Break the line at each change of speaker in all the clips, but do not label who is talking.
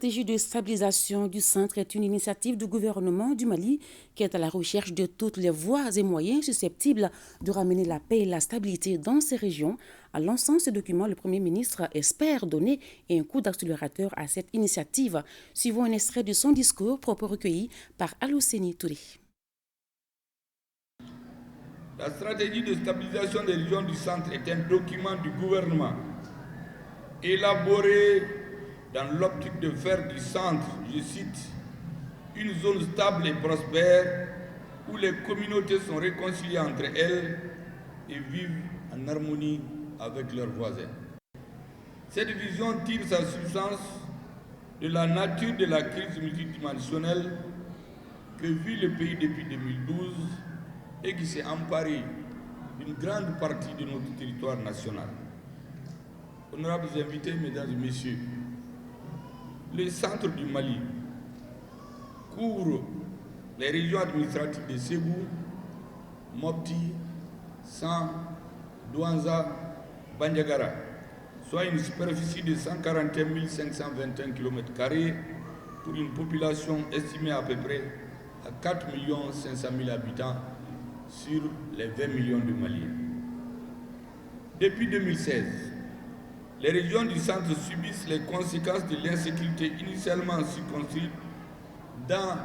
stratégie de stabilisation du centre est une initiative du gouvernement du Mali qui est à la recherche de toutes les voies et moyens susceptibles de ramener la paix et la stabilité dans ces régions. En lançant ce document, le Premier ministre espère donner un coup d'accélérateur à cette initiative. Suivons un extrait de son discours propre recueilli par Alouseni Touré.
La stratégie de stabilisation des régions du centre est un document du gouvernement élaboré dans l'optique de faire du centre, je cite, une zone stable et prospère où les communautés sont réconciliées entre elles et vivent en harmonie avec leurs voisins. Cette vision tire sa substance de la nature de la crise multidimensionnelle que vit le pays depuis 2012 et qui s'est emparée d'une grande partie de notre territoire national. Honorables invités, mesdames et messieurs, le centre du Mali couvre les régions administratives de Ségou, Mopti, San, Douanza, Bandiagara, soit une superficie de 141 521 km² pour une population estimée à peu près à 4 500 000 habitants sur les 20 millions de Maliens. Depuis 2016, les régions du centre subissent les conséquences de l'insécurité initialement circonscrite dans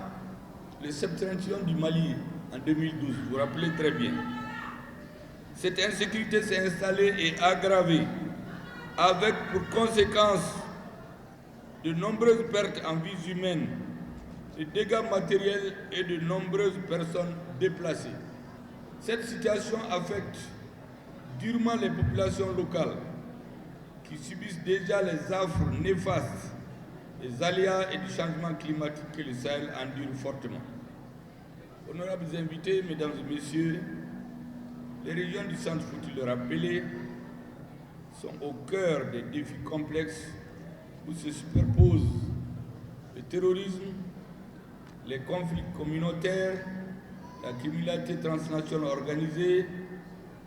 le septentrion du Mali en 2012, vous vous rappelez très bien. Cette insécurité s'est installée et aggravée avec pour conséquence de nombreuses pertes en vies humaines, de dégâts matériels et de nombreuses personnes déplacées. Cette situation affecte durement les populations locales qui subissent déjà les affres néfastes des aléas et du changement climatique que le Sahel endure fortement. Honorables invités, mesdames et messieurs, les régions du centre, faut-il le rappeler, sont au cœur des défis complexes où se superposent le terrorisme, les conflits communautaires, la criminalité transnationale organisée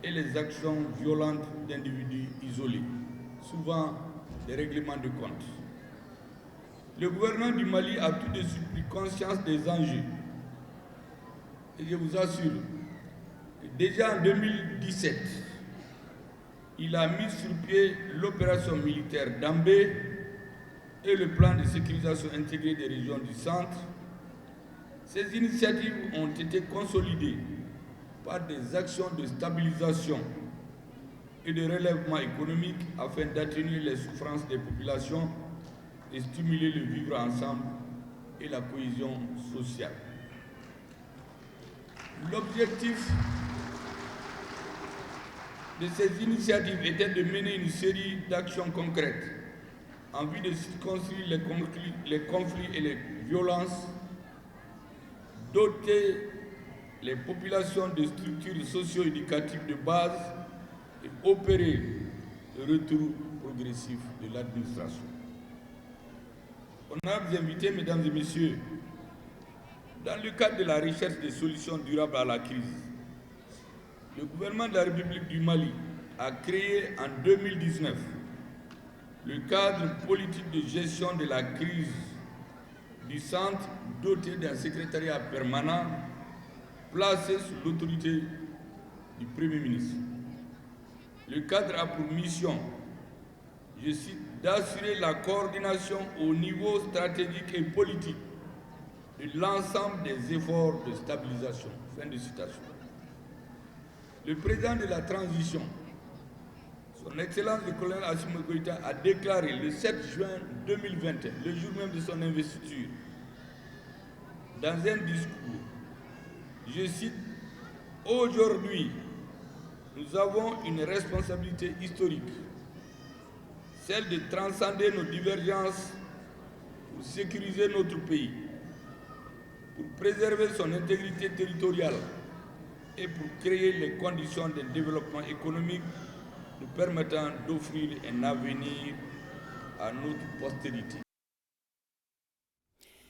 et les actions violentes d'individus isolés, souvent des règlements de comptes. Le gouvernement du Mali a tout de suite pris conscience des enjeux. Et je vous assure que déjà en 2017, il a mis sur pied l'opération militaire d'Ambé et le plan de sécurisation intégrée des régions du centre. Ces initiatives ont été consolidées par des actions de stabilisation et de relèvement économique afin d'atténuer les souffrances des populations et stimuler le vivre ensemble et la cohésion sociale. L'objectif de ces initiatives était de mener une série d'actions concrètes en vue de circonscrire les conflits et les violences, doter les populations de structures socio-éducatives de base et opérer le retour progressif de l'administration. Honorables invités, mesdames et messieurs, dans le cadre de la recherche des solutions durables à la crise, le gouvernement de la République du Mali a créé en 2019 le cadre politique de gestion de la crise du centre doté d'un secrétariat permanent placé sous l'autorité du Premier ministre. Le cadre a pour mission, je cite, d'assurer la coordination au niveau stratégique et politique de l'ensemble des efforts de stabilisation. Fin de citation. Le président de la transition, son Excellence le colonel Assimi Goïta, a déclaré le 7 juin 2021, le jour même de son investiture, dans un discours, je cite, « Aujourd'hui, nous avons une responsabilité historique, celle de transcender nos divergences pour sécuriser notre pays, pour préserver son intégrité territoriale et pour créer les conditions d'un développement économique nous permettant d'offrir un avenir à notre postérité. »